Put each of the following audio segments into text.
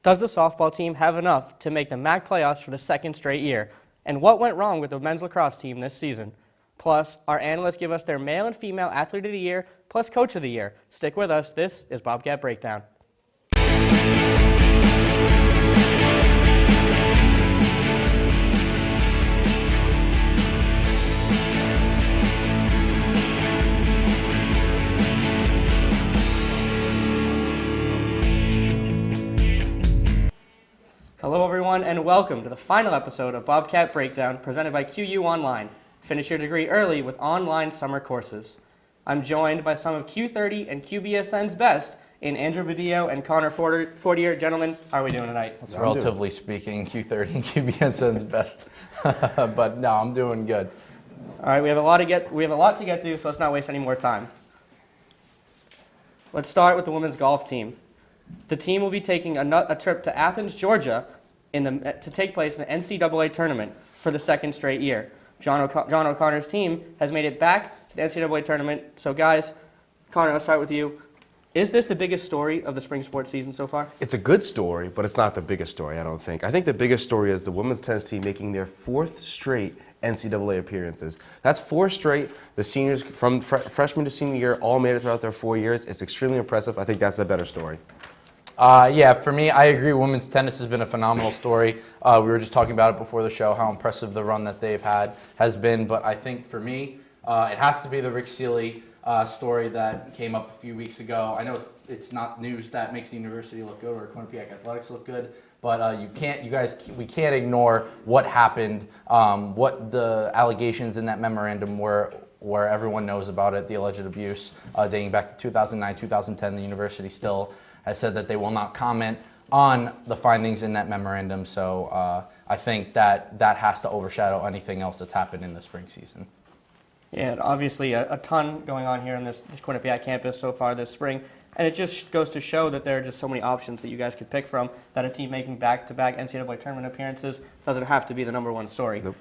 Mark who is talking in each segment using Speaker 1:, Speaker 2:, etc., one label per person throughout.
Speaker 1: Does the softball team have enough to make the MAC playoffs for the second straight year? And what went wrong with the men's lacrosse team this season? Plus, our analysts give us their male and female athlete of the year plus coach of the year. Stick with us. This is Bobcat Breakdown. Hello everyone and welcome to the final episode of Bobcat Breakdown presented by QU Online. Finish your degree early with online summer courses. I'm joined by some of Q30 and QBSN's best in Andrew Badillo and Connor Fortier. Gentlemen, how are we doing tonight?
Speaker 2: Relatively speaking, Q30 and QBSN's best. But no, I'm doing good.
Speaker 1: All right, we have a lot to get to, so let's not waste any more time. Let's start with the women's golf team. The team will be taking a trip to Athens, Georgia, to take place in the NCAA tournament for the second straight year. John O'Connor's team has made it back to the NCAA tournament. So, guys, Connor, let's start with you. Is this the biggest story of the spring sports season so far?
Speaker 3: It's a good story, but it's not the biggest story, I don't think. I think the biggest story is the women's tennis team making their fourth straight NCAA appearances. That's four straight. The seniors, from freshman to senior year, all made it throughout their 4 years. It's extremely impressive. I think that's the better story.
Speaker 2: Yeah, for me, I agree. Women's tennis has been a phenomenal story. We were just talking about it before the show, how impressive the run that they've had has been. But I think for me, it has to be the Rick Seeley story that came up a few weeks ago. I know it's not news that makes the university look good or Quinnipiac athletics look good, but we can't ignore what happened, what the allegations in that memorandum were, where everyone knows about it, the alleged abuse dating back to 2009, 2010. The university still has said that they will not comment on the findings in that memorandum. So I think that has to overshadow anything else that's happened in the spring season.
Speaker 1: Yeah, obviously a ton going on here on this Quinnipiac campus so far this spring. And it just goes to show that there are just so many options that you guys could pick from, that a team making back-to-back NCAA tournament appearances doesn't have to be the number one story.
Speaker 3: Nope.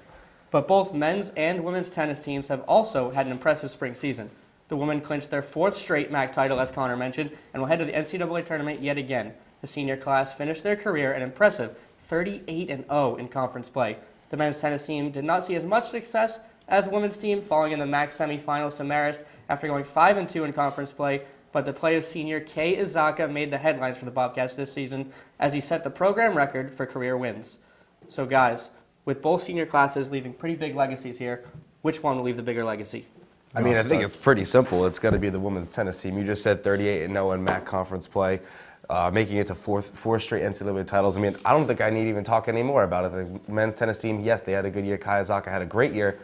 Speaker 1: But both men's and women's tennis teams have also had an impressive spring season. The women clinched their fourth straight MAC title, as Connor mentioned, and will head to the NCAA tournament yet again. The senior class finished their career an impressive 38-0 in conference play. The men's tennis team did not see as much success as the women's team, falling in the MAC semifinals to Marist after going 5-2 in conference play. But the play of senior Kei Izaka made the headlines for the Bobcats this season as he set the program record for career wins. So guys, with both senior classes leaving pretty big legacies here, which one will leave the bigger legacy?
Speaker 3: I think it's pretty simple. It's got to be the women's tennis team. You just said 38-0 in MAC conference play, making it to four straight NCAA titles. I don't think I need to even talk anymore about it. The men's tennis team, yes, they had a good year. Kei Izaka had a great year.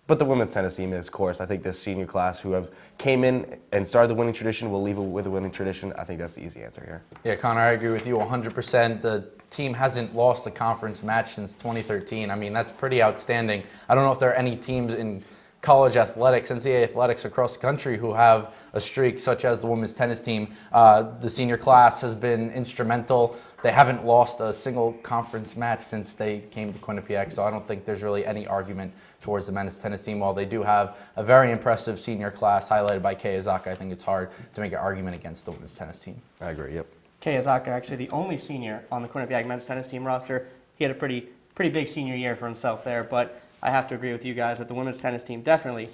Speaker 3: But the women's tennis team is, of course, I think this senior class who came in and started the winning tradition will leave it with a winning tradition. I think that's the easy answer here.
Speaker 2: Yeah, Connor, I agree with you 100%. The team hasn't lost a conference match since 2013. That's pretty outstanding. I don't know if there are any teams in college athletics, NCAA athletics across the country who have a streak such as the women's tennis team. The senior class has been instrumental. They haven't lost a single conference match since they came to Quinnipiac, so I don't think there's really any argument towards the men's tennis team. While they do have a very impressive senior class highlighted by Kei Izaka, I think it's hard to make an argument against the women's tennis team.
Speaker 3: I agree, yep.
Speaker 1: Kei Izaka, actually the only senior on the Quinnipiac men's tennis team roster. He had a pretty big senior year for himself there, but I have to agree with you guys that the women's tennis team definitely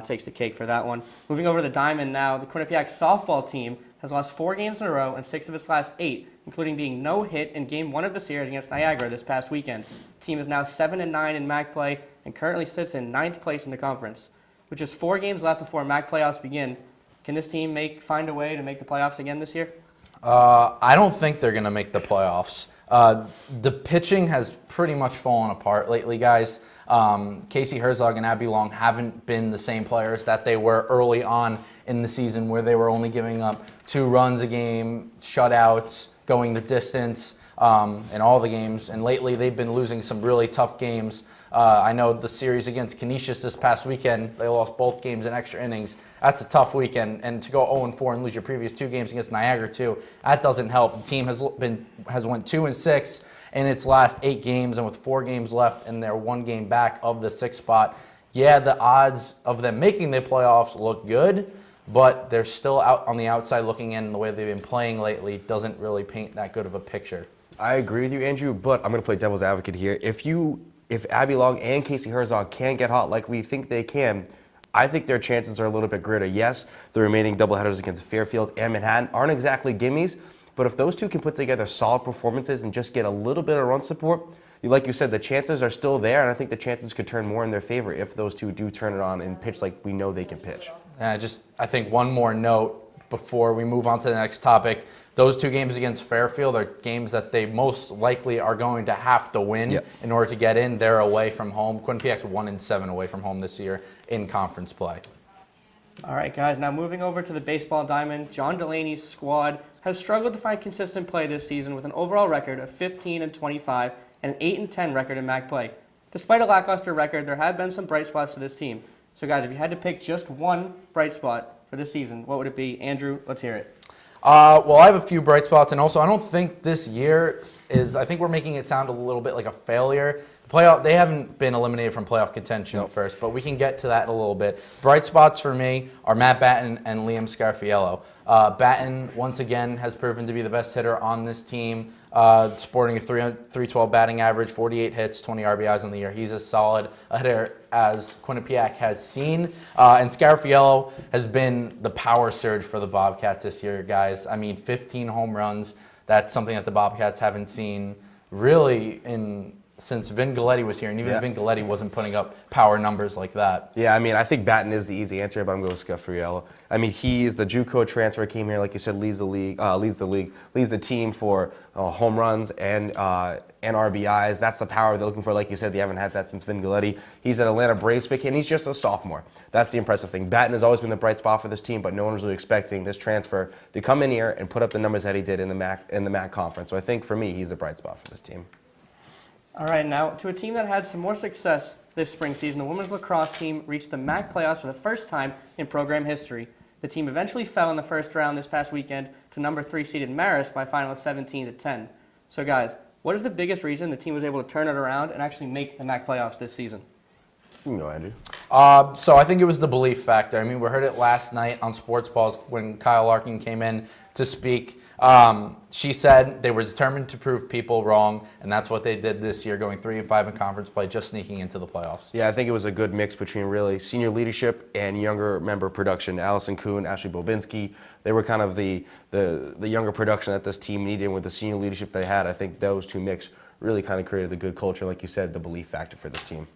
Speaker 1: takes the cake for that one. Moving over to the diamond now, the Quinnipiac softball team has lost 4 games in a row and 6 of its last 8, including being no hit in Game 1 of the series against Niagara this past weekend. The team is now 7-9 in MAC play and currently sits in 9th place in the conference. With just 4 games left before MAC playoffs begin, can this team find a way to make the playoffs again this year?
Speaker 2: I don't think they're going to make the playoffs. The pitching has pretty much fallen apart lately, guys. Casey Herzog and Abby Long haven't been the same players that they were early on in the season, where they were only giving up 2 runs a game, shutouts, going the distance in all the games. And lately they've been losing some really tough games. I know the series against Canisius this past weekend, they lost both games in extra innings. That's a tough weekend. And to go 0-4 and lose your previous 2 games against Niagara too, that doesn't help. The team has went 2-6 in its last 8 games, and with 4 games left and they're 1 game back of the 6th spot. Yeah, the odds of them making the playoffs look good, but they're still out on the outside looking in, and the way they've been playing lately doesn't really paint that good of a picture.
Speaker 3: I agree with you, Andrew, but I'm going to play devil's advocate here. If Abby Long and Casey Herzog can get hot like we think they can, I think their chances are a little bit greater. Yes, the remaining doubleheaders against Fairfield and Manhattan aren't exactly gimmies, but if those two can put together solid performances and just get a little bit of run support, like you said, the chances are still there, and I think the chances could turn more in their favor if those two do turn it on and pitch like we know they can pitch.
Speaker 2: I think one more note before we move on to the next topic. Those two games against Fairfield are games that they most likely are going to have to win in order to get in. They're away from home. Quinnipiac's 1-7 away from home this year in conference play.
Speaker 1: All right, guys, now moving over to the baseball diamond, John Delaney's squad has struggled to find consistent play this season with an overall record of 15-25 and an 8-10 record in MAC play. Despite a lackluster record, there have been some bright spots to this team. So, guys, if you had to pick just one bright spot for this season, what would it be? Andrew, let's hear it.
Speaker 2: Well, I have a few bright spots, and also I don't think this year I think we're making it sound a little bit like a failure. They haven't been eliminated from playoff contention first, but we can get to that in a little bit. Bright spots for me are Matt Batten and Liam Scarfiello. Batten, once again, has proven to be the best hitter on this team, sporting a 312 batting average, 48 hits, 20 RBIs on the year. He's as solid a hitter as Quinnipiac has seen. And Scarfiello has been the power surge for the Bobcats this year, guys. I mean, 15 home runs. That's something that the Bobcats haven't seen really since Vin Galletti was here, and even Vin Galletti wasn't putting up power numbers like that.
Speaker 3: Yeah, I mean, I think Batten is the easy answer, but I'm going with Scarfiello. I mean, he's the JUCO transfer, came here, like you said, leads the team for home runs and RBIs. That's the power they're looking for. Like you said, they haven't had that since Vin Galletti. He's an Atlanta Braves pick, and he's just a sophomore. That's the impressive thing. Batten has always been the bright spot for this team, but no one was really expecting this transfer to come in here and put up the numbers that he did in the MAC conference. So I think for me, he's the bright spot for this team.
Speaker 1: All right, now to a team that had some more success this spring season, the women's lacrosse team reached the MAC playoffs for the first time in program history. The team eventually fell in the first round this past weekend to number 3 seeded Marist by a final of 17-10. So guys, what is the biggest reason the team was able to turn it around and actually make the MAC playoffs this season?
Speaker 3: You can go, Andrew.
Speaker 2: So I think it was the belief factor. I mean, we heard it last night on Sports Balls when Kyle Larkin came in to speak. She said they were determined to prove people wrong, and that's what they did this year, going 3-5 in conference play, just sneaking into the playoffs.
Speaker 3: Yeah, I think it was a good mix between really senior leadership and younger member production. Allison Kuhn, Ashley Bobinski, they were kind of the younger production that this team needed with the senior leadership they had. I think those two mix really kind of created the good culture, like you said, the belief factor for this team.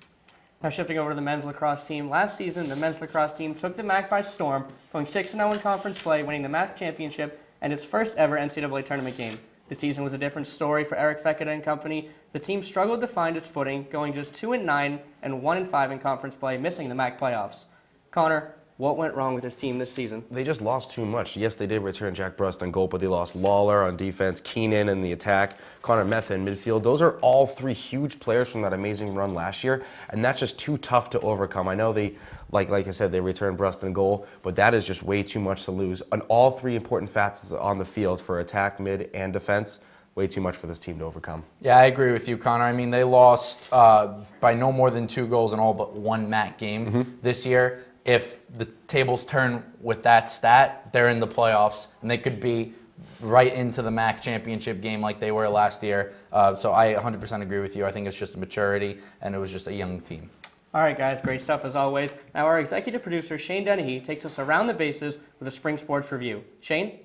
Speaker 1: Now shifting over to the men's lacrosse team. Last season, the men's lacrosse team took the MAC by storm, going 6-0 in conference play, winning the MAC championship and its first ever NCAA tournament game. The season was a different story for Eric Fekete and company. The team struggled to find its footing, going just 2-9 and 1-5 in conference play, missing the MAC playoffs. Connor, what went wrong with this team this season?
Speaker 3: They just lost too much. Yes, they did return Jack Brust on goal, but they lost Lawler on defense, Keenan in the attack, Connor Metha in midfield. Those are all three huge players from that amazing run last year, and that's just too tough to overcome. I know they, like I said, they returned Brust on goal, but that is just way too much to lose. On all three important facets on the field for attack, mid, and defense, way too much for this team to overcome.
Speaker 2: Yeah, I agree with you, Connor. I mean, they lost by no more than 2 goals in all but one MAC game this year. If the tables turn with that stat, they're in the playoffs, and they could be right into the MAC championship game like they were last year. So I 100% agree with you. I think it's just a maturity, and it was just a young team.
Speaker 1: All right, guys, great stuff as always. Now our executive producer, Shane Dennehy, takes us around the bases with a spring sports review. Shane?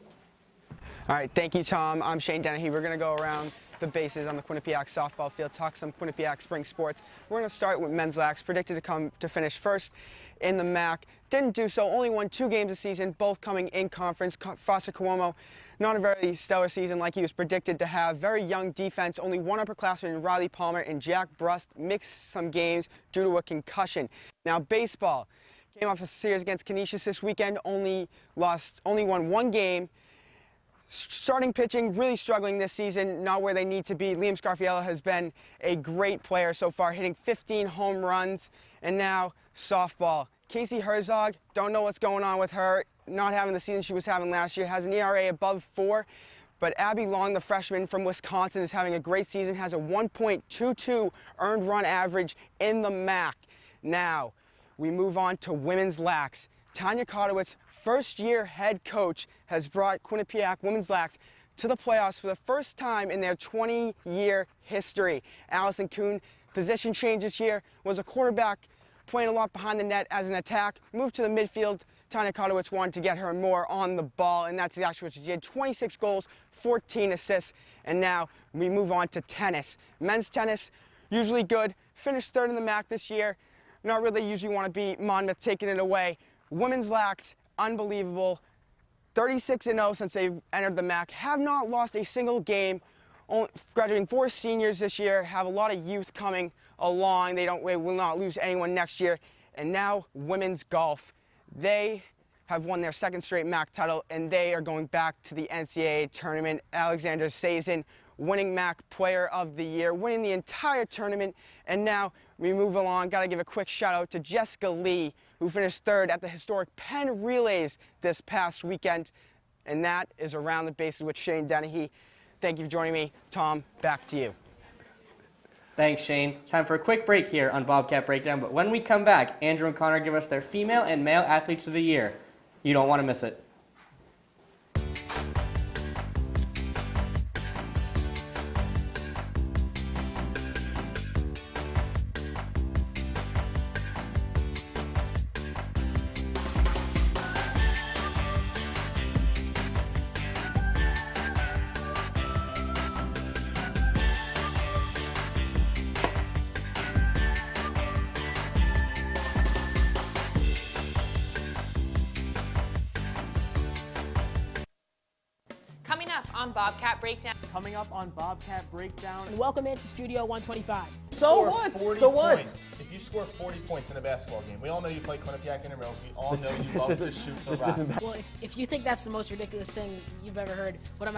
Speaker 4: All right, thank you, Tom. I'm Shane Dennehy. We're going to go around the bases on the Quinnipiac softball field, talk some Quinnipiac spring sports. We're going to start with men's lax, predicted to finish first in the MAC. Didn't do so, only won 2 games this season, both coming in conference. Foster Cuomo, not a very stellar season like he was predicted to have. Very young defense, only 1 upperclassman in Riley Palmer, and Jack Brust mixed some games due to a concussion. Now baseball, came off a series against Canisius this weekend, only won 1 game. Starting pitching, really struggling this season, not where they need to be. Liam Scarfiello has been a great player so far, hitting 15 home runs. And now, softball. Casey Herzog, don't know what's going on with her, not having the season she was having last year, has an ERA above 4. But Abby Long, the freshman from Wisconsin, is having a great season, has a 1.22 earned run average in the MAC. Now, we move on to women's lax. Tanya Kotowitz, first-year head coach, has brought Quinnipiac women's lax to the playoffs for the first time in their 20-year history. Allison Kuhn, position change this year, was a quarterback playing a lot behind the net as an attack, moved to the midfield. Tanya Kotowicz wanted to get her more on the ball, and that's actually what she did. 26 goals, 14 assists, and now we move on to tennis. Men's tennis, usually good, finished third in the MAC this year. Not really usually want to be Monmouth taking it away. Women's Lax, unbelievable. 36-0 since they've entered the MAC, have not lost a single game. Graduating 4 seniors this year, have a lot of youth coming along. They will not lose anyone next year. And now women's golf. They have won their 2nd straight MAC title, and they are going back to the NCAA tournament. Alexandra Sazin, winning MAC Player of the Year, winning the entire tournament. And now we move along. Got to give a quick shout out to Jessica Lee, who finished 3rd at the historic Penn Relays this past weekend. And that is Around the Bases with Shane Dennehy. Thank you for joining me. Tom, back to you.
Speaker 1: Thanks, Shane. Time for a quick break here on Bobcat Breakdown, but when we come back, Andrew and Connor give us their female and male athletes of the year. You don't want to miss it.
Speaker 5: Coming up on Bobcat Breakdown.
Speaker 1: Coming up on Bobcat Breakdown.
Speaker 6: Welcome into Studio 125.
Speaker 7: So what? If you score 40 points in a basketball game, we all know you play Quinnipiac intramurals. We all know you love to shoot the rock.
Speaker 6: Well, if you think that's the most ridiculous thing you've ever heard, what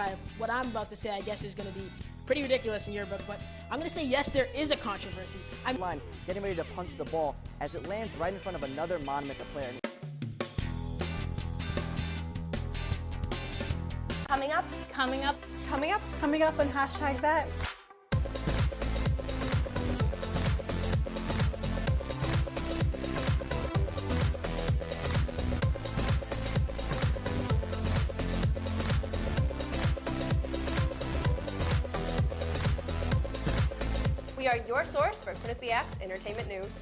Speaker 6: I'm about to say, I guess, is going to be pretty ridiculous in your book. But I'm going to say yes, there is a controversy.
Speaker 8: Line, getting ready to punch the ball as it lands right in front of another Monmouth player.
Speaker 5: Coming up on #that. We are your source for Quinnipiac's entertainment news.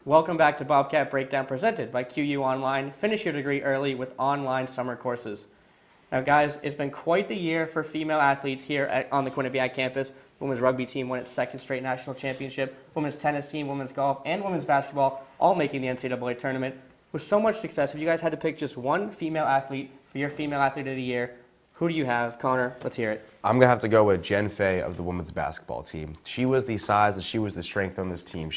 Speaker 1: Welcome back to Bobcat Breakdown, presented by QU Online. Finish your degree early with online summer courses. Now, guys, it's been quite the year for female athletes here on the Quinnipiac campus. Women's rugby team won its 2nd straight national championship. Women's tennis team, women's golf, and women's basketball all making the NCAA tournament. With so much success, if you guys had to pick just one female athlete for your female athlete of the year, who do you have? Connor, let's hear it.
Speaker 3: I'm going to have to go with Jen Fay of the women's basketball team. She was the size and she was the strength on this team.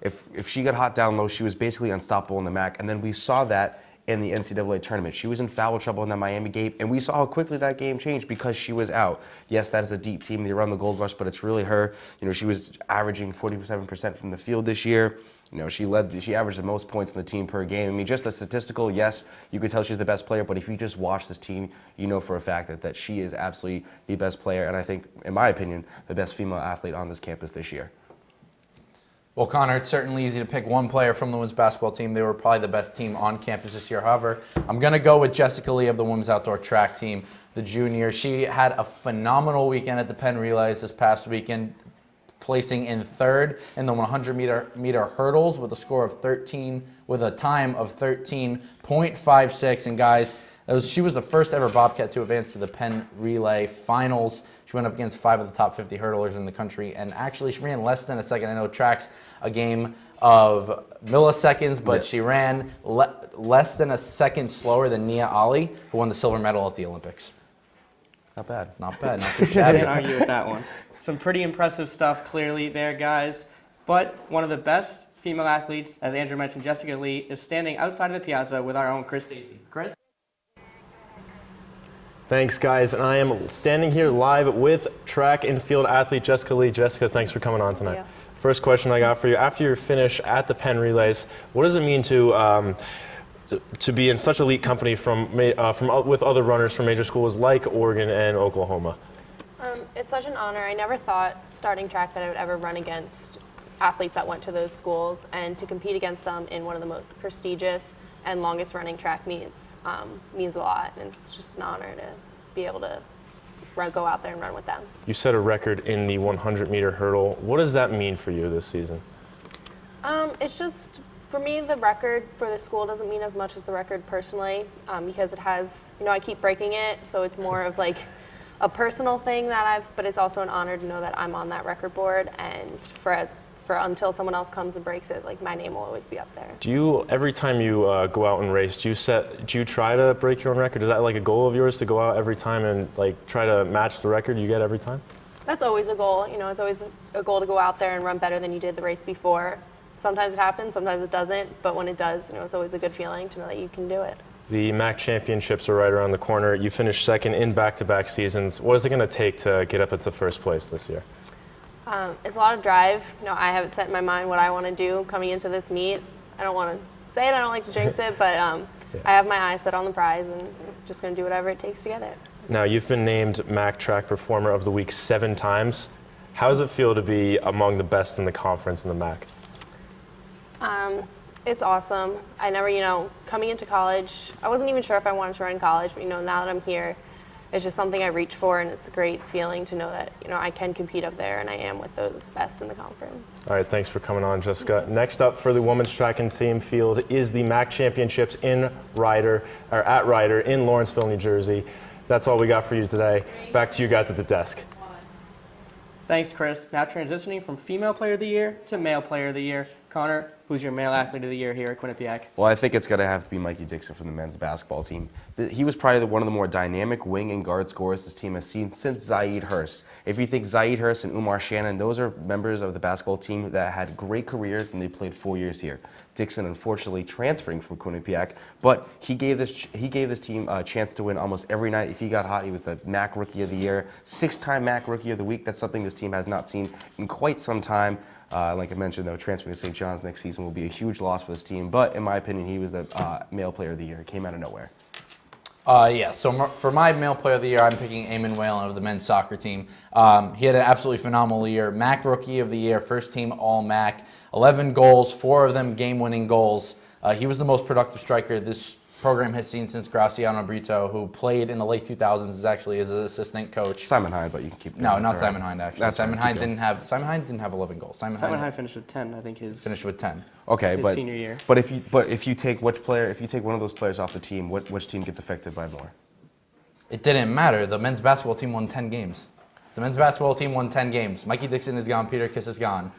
Speaker 3: If she got hot down low, she was basically unstoppable in the MAC. And then we saw that in the NCAA tournament. She was in foul trouble in that Miami game, and we saw how quickly that game changed because she was out. Yes, that is a deep team. They run the Gold Rush, but it's really her. You know, she was averaging 47% from the field this year. You know, she averaged the most points in the team per game. I mean, just the statistical, yes, you could tell she's the best player, but if you just watch this team, you know for a fact that she is absolutely the best player, and I think, in my opinion, the best female athlete on this campus this year.
Speaker 2: Well, Connor, it's certainly easy to pick one player from the women's basketball team. They were probably the best team on campus this year. However, I'm going to go with Jessica Lee of the women's outdoor track team, the junior. She had a phenomenal weekend at the Penn Relays this past weekend, placing in 3rd in the 100-meter hurdles with a time of 13.56. And guys, she was the first ever Bobcat to advance to the Penn Relay Finals. She went up against 5 of the top 50 hurdlers in the country, and actually she ran less than a second. I know track's a game of milliseconds, but she ran less than a second slower than Nia Ali, who won the silver medal at the Olympics.
Speaker 3: Not bad.
Speaker 2: Not bad, not too
Speaker 1: I
Speaker 2: shabby.
Speaker 1: can't argue with that one. Some pretty impressive stuff clearly there, guys. But one of the best female athletes, as Andrew mentioned, Jessica Lee, is standing outside of the piazza with our own Chris Stacy. Chris?
Speaker 9: Thanks, guys. And I am standing here live with track and field athlete Jessica Lee. Jessica, thanks for coming on tonight. First question I got for you: after your finish at the Penn Relays, what does it mean to be in such elite company with other runners from major schools like Oregon and Oklahoma?
Speaker 10: It's such an honor. I never thought starting track that I would ever run against athletes that went to those schools, and to compete against them in one of the most prestigious and longest running track meets means a lot, and it's just an honor to be able to go out there and run with them.
Speaker 9: You set a record in the 100-meter hurdle. What does that mean for you this season?
Speaker 10: It's just, for me, the record for the school doesn't mean as much as the record personally, because it has, I keep breaking it, so it's more of like a personal thing but it's also an honor to know that I'm on that record board, and for until someone else comes and breaks it, like my name will always be up there.
Speaker 9: Do you, every time you go out and race, do you try to break your own record? Is that like a goal of yours to go out every time and like try to match the record you get every time?
Speaker 10: That's always a goal. It's always a goal to go out there and run better than you did the race before. Sometimes it happens, sometimes it doesn't, but when it does, it's always a good feeling to know that you can do it.
Speaker 9: The MAC championships are right around the corner. You finished second in back-to-back seasons. What is it going to take to get up into first place this year?
Speaker 10: It's a lot of drive. I haven't set in my mind what I want to do coming into this meet. I don't want to say it, I don't like to jinx it, but I have my eyes set on the prize, and I'm just going to do whatever it takes to get it.
Speaker 9: Now, you've been named MAC Track Performer of the Week 7 times. How does it feel to be among the best in the conference in the MAC?
Speaker 10: It's awesome. I never, coming into college, I wasn't even sure if I wanted to run in college, but now that I'm here, it's just something I reach for, and it's a great feeling to know that, I can compete up there, and I am with the best in the conference.
Speaker 9: All right, thanks for coming on, Jessica. Next up for the women's track and team field is the MAC Championships at Ryder in Lawrenceville, New Jersey. That's all we got for you today. Back to you guys at the desk.
Speaker 1: Thanks, Chris. Now transitioning from Female Player of the Year to Male Player of the Year. Connor, who's your Male Athlete of the Year here at Quinnipiac?
Speaker 3: Well, I think it's going to have to be Mikey Dixon from the men's basketball team. He was probably one of the more dynamic wing and guard scorers this team has seen since Zaid Hurst. If you think Zaid Hurst and Umar Shannon, those are members of the basketball team that had great careers, and they played 4 years here. Dixon, unfortunately, transferring from Quinnipiac, but he gave this team a chance to win almost every night. If he got hot, he was the MAC Rookie of the Year, 6-time MAC Rookie of the Week. That's something this team has not seen in quite some time. Like I mentioned, though, transferring to St. John's next season will be a huge loss for this team. But in my opinion, he was the Male Player of the Year. He came out of nowhere.
Speaker 2: So for my Male Player of the Year, I'm picking Eamon Whalen of the men's soccer team. He had an absolutely phenomenal year. MAC Rookie of the Year, first team All-MAC, 11 goals, 4 of them game-winning goals. He was the most productive striker this program has seen since Graciano Brito, who played in the late 2000s, is actually his assistant coach.
Speaker 3: Simon Hyde, but you can keep.
Speaker 2: No, not Simon Hyde, actually. Simon Hyde didn't have 11 goals. Simon
Speaker 1: Hyde finished with 10. I think his
Speaker 2: finished with 10.
Speaker 3: Okay,
Speaker 1: his
Speaker 3: but
Speaker 1: senior year.
Speaker 3: But if you take one of those players off the team, which team gets affected by more?
Speaker 2: It didn't matter. The men's basketball team won 10 games. The men's basketball team won 10 games. Mikey Dixon is gone. Peter Kiss is gone.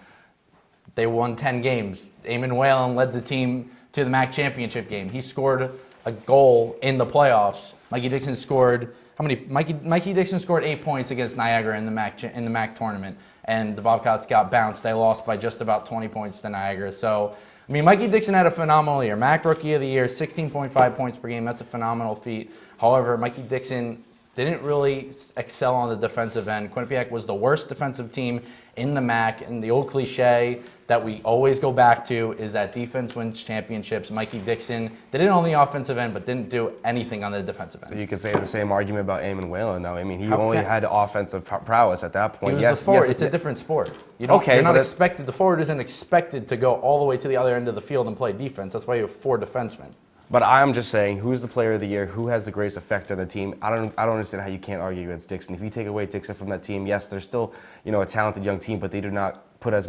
Speaker 2: They won 10 games. Eamon Whalen led the team to the MAC championship game. He scored a goal in the playoffs. Mikey Dixon scored how many? Mikey Dixon scored 8 points against Niagara in the MAC tournament, and the Bobcats got bounced. They lost by just about 20 points to Niagara. So, Mikey Dixon had a phenomenal year. MAC Rookie of the Year, 16.5 points per game. That's a phenomenal feat. However, Mikey Dixon didn't really excel on the defensive end. Quinnipiac was the worst defensive team in the MAC, and the old cliche that we always go back to is that defense wins championships. Mikey Dixon did it on the offensive end, but didn't do anything on the defensive end.
Speaker 3: So you could say the same argument about Eamon Whalen, though. He only had offensive prowess at that point.
Speaker 2: He was the forward. It's a different sport. You're not expected. The forward isn't expected to go all the way to the other end of the field and play defense. That's why you have 4 defensemen.
Speaker 3: But I'm just saying, who's the player of the year? Who has the greatest effect on the team? I don't understand how you can't argue against Dixon. If you take away Dixon from that team, yes, they're still a talented young team, but they do not put up as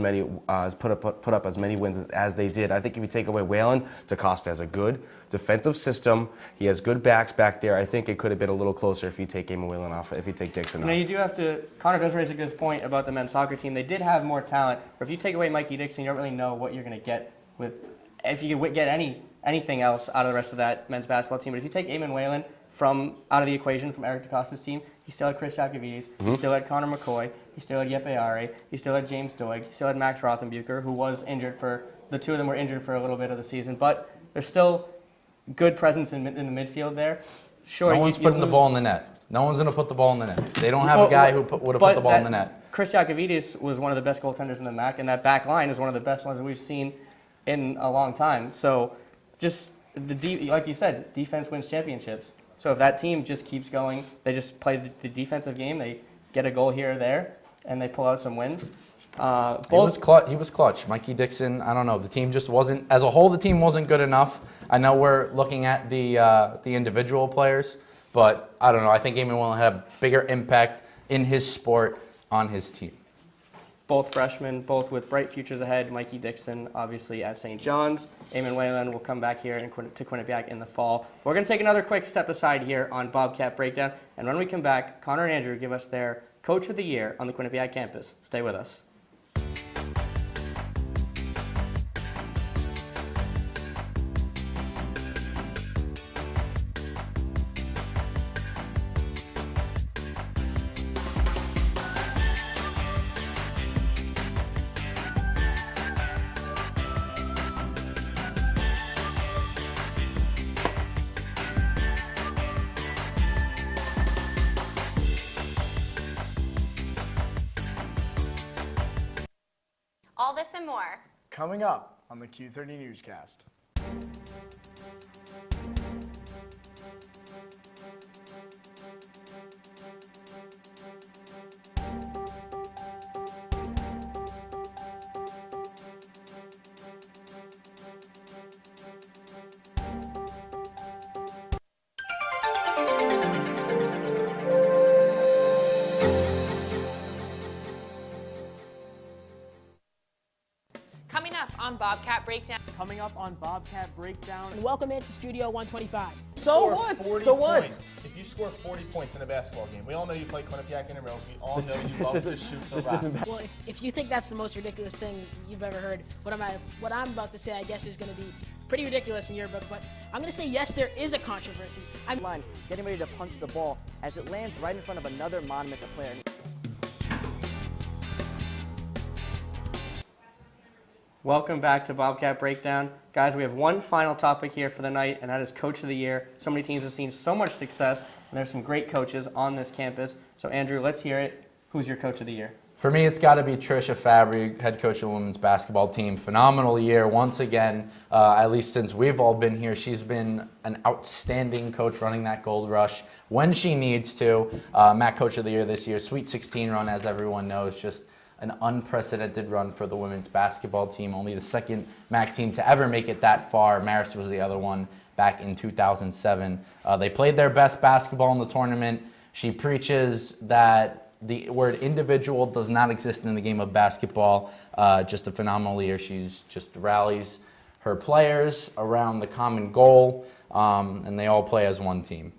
Speaker 3: many wins as they did. I think if you take away Whalen, DaCosta has a good defensive system. He has good backs back there. I think it could have been a little closer if you take Eamon Whalen off. If you take Dixon off.
Speaker 1: You do have to. Connor does raise a good point about the men's soccer team. They did have more talent, but if you take away Mikey Dixon, you don't really know what you're going to get with. If you could get anything else out of the rest of that men's basketball team. But if you take Eamon Whalen out of the equation from Eric DaCosta's team, he still had Chris Yacovides, he still had Connor McCoy, he still had Yeppe Ari, he still had James Doig, he still had Max Rothenbucher, who was injured the 2 of them were injured for a little bit of the season. But there's still good presence in the midfield there. Sure,
Speaker 2: no one's putting the ball in the net. No one's going to put the ball in the net. They don't have a guy who would have put the ball in the net.
Speaker 1: Chris Yacovides was one of the best goaltenders in the MAC, and that back line is one of the best ones that we've seen in a long time. So just like you said, defense wins championships. So if that team just keeps going, they just play the defensive game, they get a goal here or there, and they pull out some wins,
Speaker 2: He was clutch. Mikey Dixon, I don't know. The team just wasn't, as a whole, the team wasn't good enough. I know we're looking at the individual players, but I don't know. I think Eamon Whalen had a bigger impact in his sport on his team.
Speaker 1: Both freshmen, both with bright futures ahead. Mikey Dixon, obviously, at St. John's. Eamon Whalen will come back here to Quinnipiac in the fall. We're going to take another quick step aside here on Bobcat Breakdown. And when we come back, Connor and Andrew give us their Coach of the Year on the Quinnipiac campus. Stay with us.
Speaker 5: All this and more.
Speaker 11: Coming up on the Q30 Newscast.
Speaker 5: Coming up on Bobcat Breakdown.
Speaker 8: Coming up on Bobcat Breakdown.
Speaker 6: And welcome into Studio 125.
Speaker 7: So what? If you score 40 points in a basketball game, we all know you play Quinnipiac Intramurals. We all know you love to shoot the rock.
Speaker 6: Well, if you think that's the most ridiculous thing you've ever heard, what I'm about to say, I guess, is going to be pretty ridiculous in your book. But I'm going to say yes, there is a controversy.
Speaker 8: Line, getting ready to punch the ball as it lands right in front of another monument the player.
Speaker 1: Welcome back to Bobcat Breakdown. Guys, we have one final topic here for the night, and that is Coach of the Year. So many teams have seen so much success, and there's some great coaches on this campus. So, Andrew, let's hear it. Who's your Coach of the Year?
Speaker 2: For me, it's got to be Trisha Fabry, head coach of the women's basketball team. Phenomenal year once again, at least since we've all been here. She's been an outstanding coach running that Gold Rush when she needs to. MAC Coach of the Year this year, Sweet 16 run, as everyone knows, just an unprecedented run for the women's basketball team. Only the second MAC team to ever make it that far. Marist was the other one back in 2007. They played their best basketball in the tournament. She preaches that the word individual does not exist in the game of basketball. Just a phenomenal year. She's just rallies her players around the common goal, and they all play as one team.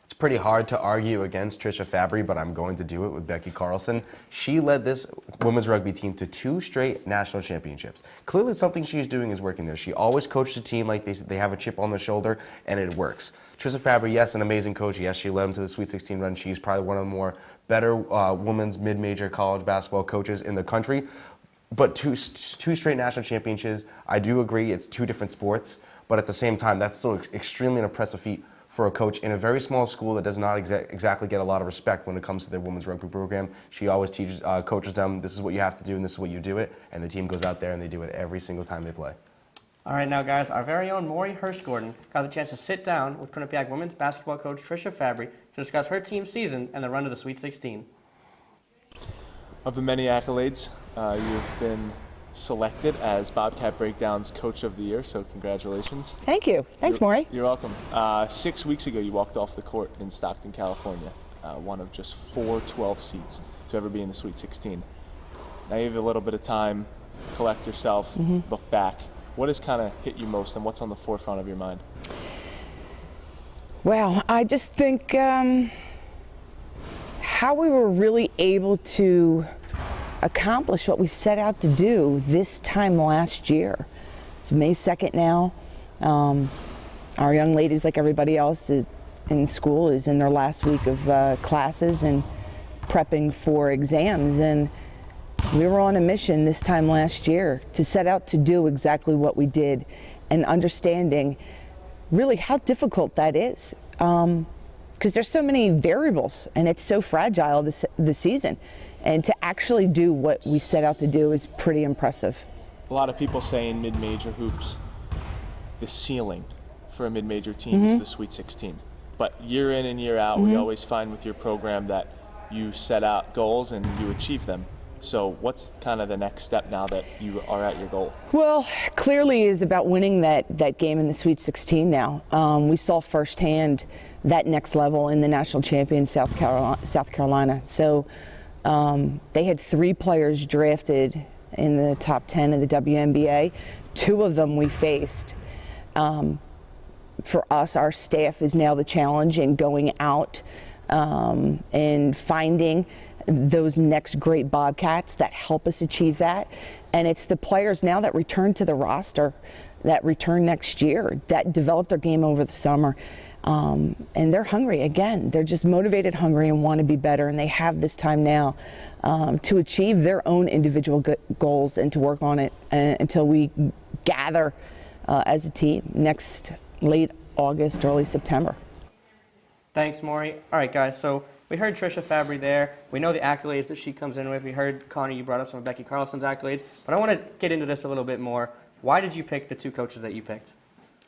Speaker 3: It's pretty hard to argue against Trisha Fabry, but I'm going to do it with Becky Carlson. She led this women's rugby team to 2 straight national championships. Clearly something she's doing is working there. She always coached the team like they have a chip on their shoulder, and it works. Trisha Fabry, yes, an amazing coach. Yes, she led them to the Sweet 16 run. She's probably one of the more better women's mid-major college basketball coaches in the country. But two straight national championships, I do agree it's 2 different sports, but at the same time, that's still extremely an impressive feat for a coach in a very small school that does not exactly get a lot of respect when it comes to their women's rugby program. She always coaches them, this is what you have to do and this is what you do it, and the team goes out there and they do it every single time they play.
Speaker 1: All right, now, guys, our very own Maury Hirsch-Gordon got the chance to sit down with Quinnipiac women's basketball coach Trisha Fabry to discuss her team's season and the run to the Sweet 16.
Speaker 7: Of the many accolades, you've been selected as Bobcat Breakdown's Coach of the Year, so congratulations.
Speaker 12: Thank you. Thanks, Maury.
Speaker 7: You're welcome. 6 weeks ago, you walked off the court in Stockton, California, one of just 4 12 seeds to ever be in the Sweet 16. Now you have a little bit of time, collect yourself, look back. What has kind of hit you most, and what's on the forefront of your mind?
Speaker 12: Well, I just think how we were really able to accomplish what we set out to do this time last year. It's May 2nd now. Our young ladies, like everybody else in school, is in their last week of classes and prepping for exams. And we were on a mission this time last year to set out to do exactly what we did, and understanding really how difficult that is. Because there's so many variables and it's so fragile this season. And to actually do what we set out to do is pretty impressive.
Speaker 7: A lot of people say in mid-major hoops, the ceiling for a mid-major team is the Sweet 16. But year in and year out, we always find with your program that you set out goals and you achieve them. So what's kind of the next step now that you are at your goal?
Speaker 12: Well, clearly is about winning that game in the Sweet 16 now. We saw firsthand that next level in the national champion South Carolina. So they had 3 players drafted in the top 10 of the WNBA. 2 of them we faced. For us, our staff is now the challenge in going out and finding those next great Bobcats that help us achieve that. And it's the players now that return to the roster, that return next year, that develop their game over the summer. And they're hungry again. They're just motivated, hungry, and want to be better. And they have this time now to achieve their own individual goals and to work on it until we gather as a team next late August, early September.
Speaker 1: Thanks, Maury. All right, guys, so we heard Trisha Fabry there. We know the accolades that she comes in with. We heard, Connor, you brought up some of Becky Carlson's accolades. But I want to get into this a little bit more. Why did you pick the 2 coaches that you picked?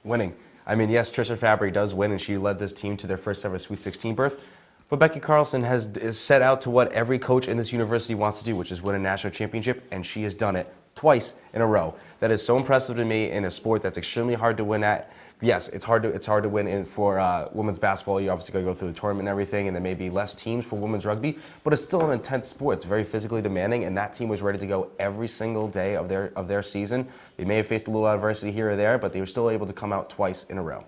Speaker 3: Winning. I mean, yes, Trisha Fabry does win, and she led this team to their first ever Sweet 16 berth. But Becky Carlson is set out to what every coach in this university wants to do, which is win a national championship, and she has done it twice in a row. That is so impressive to me in a sport that's extremely hard to win at. Yes, it's hard to win for women's basketball. You obviously got to go through the tournament and everything, and there may be less teams for women's rugby, but it's still an intense sport. It's very physically demanding, and that team was ready to go every single day of their season. They may have faced a little adversity here or there, but they were still able to come out twice in a row.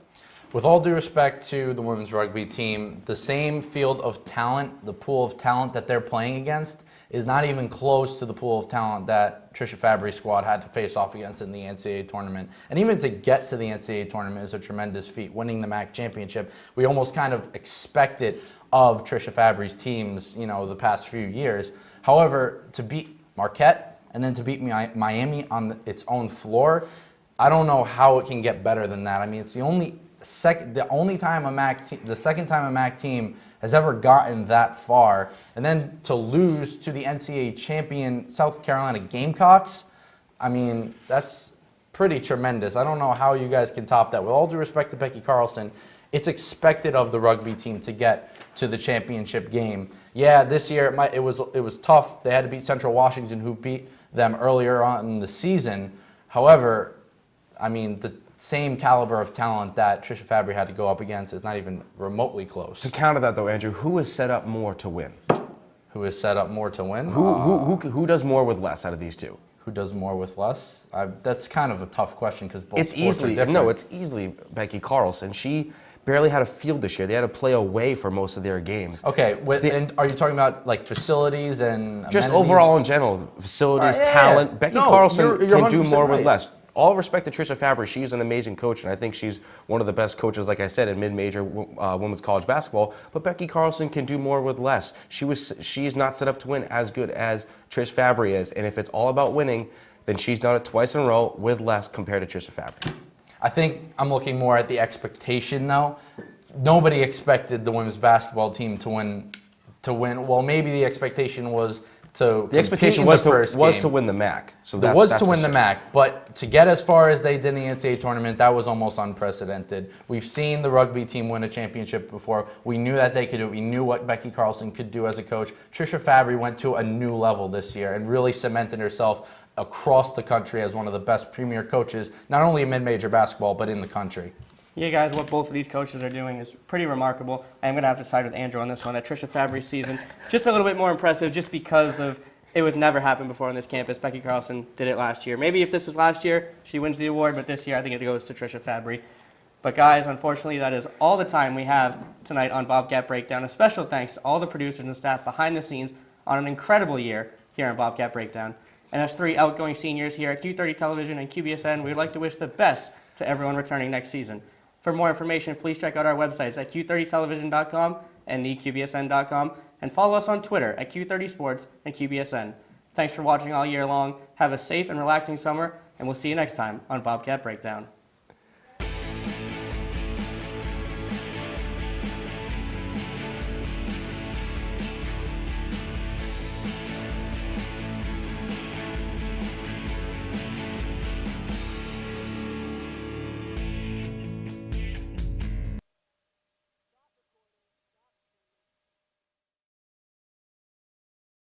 Speaker 2: With all due respect to the women's rugby team, the same field of talent, the pool of talent that they're playing against, is not even close to the pool of talent that Trisha Fabry's squad had to face off against in the NCAA tournament. And even to get to the NCAA tournament is a tremendous feat. Winning the MAC championship, we almost kind of expect it of Trisha Fabry's teams, the past few years. However, to beat Marquette and then to beat Miami on its own floor, I don't know how it can get better than that. I mean, it's the second time a MAC team has ever gotten that far, and then to lose to the NCAA champion South Carolina Gamecocks, I mean, that's pretty tremendous. I don't know how you guys can top that. With all due respect to Becky Carlson, it's expected of the rugby team to get to the championship game. Yeah, this year it was tough. They had to beat Central Washington, who beat them earlier on in the season. However, I mean, the same caliber of talent that Trisha Fabry had to go up against is not even remotely close.
Speaker 3: To counter that, though, Andrew, who is set up more to win?
Speaker 2: Who is set up more to win?
Speaker 3: Who does more with less out of these 2?
Speaker 2: Who does more with less? That's kind of a tough question because both sports are different.
Speaker 3: No, it's easily Becky Carlson. She barely had a field this year. They had to play away for most of their games.
Speaker 2: Okay, and are you talking about like facilities and
Speaker 3: just
Speaker 2: amenities?
Speaker 3: Overall in general, facilities, talent? Yeah. Becky Carlson can do more with less. All respect to Trisha Fabry, she's an amazing coach, and I think she's one of the best coaches, like I said, in mid-major women's college basketball. But Becky Carlson can do more with less. She's not set up to win as good as Trish Fabry is, and if it's all about winning, then she's done it twice in a row with less compared to Trisha Fabry.
Speaker 2: I think I'm looking more at the expectation, though. Nobody expected the women's basketball team to win. Well, maybe the expectation was to
Speaker 3: the expectation was to win the MAC. So that's
Speaker 2: to win the MAC, but to get as far as they did in the NCAA tournament, that was almost unprecedented. We've seen the rugby team win a championship before. We knew that they could do it. We knew what Becky Carlson could do as a coach. Trisha Fabry went to a new level this year and really cemented herself across the country as one of the best premier coaches, not only in mid-major basketball, but in the country.
Speaker 1: Yeah, guys, what both of these coaches are doing is pretty remarkable. I'm going to have to side with Andrew on this one. That Trisha Fabry's season, just a little bit more impressive just because of it was never happened before on this campus. Becky Carlson did it last year. Maybe if this was last year, she wins the award, but this year I think it goes to Trisha Fabry. But guys, unfortunately, that is all the time we have tonight on Bobcat Breakdown. A special thanks to all the producers and staff behind the scenes on an incredible year here on Bobcat Breakdown. And as 3 outgoing seniors here at Q30 Television and QBSN, we would like to wish the best to everyone returning next season. For more information, please check out our websites at q30television.com and theqbsn.com, and follow us on Twitter at Q30Sports and QBSN. Thanks for watching all year long. Have a safe and relaxing summer, and we'll see you next time on Bobcat Breakdown.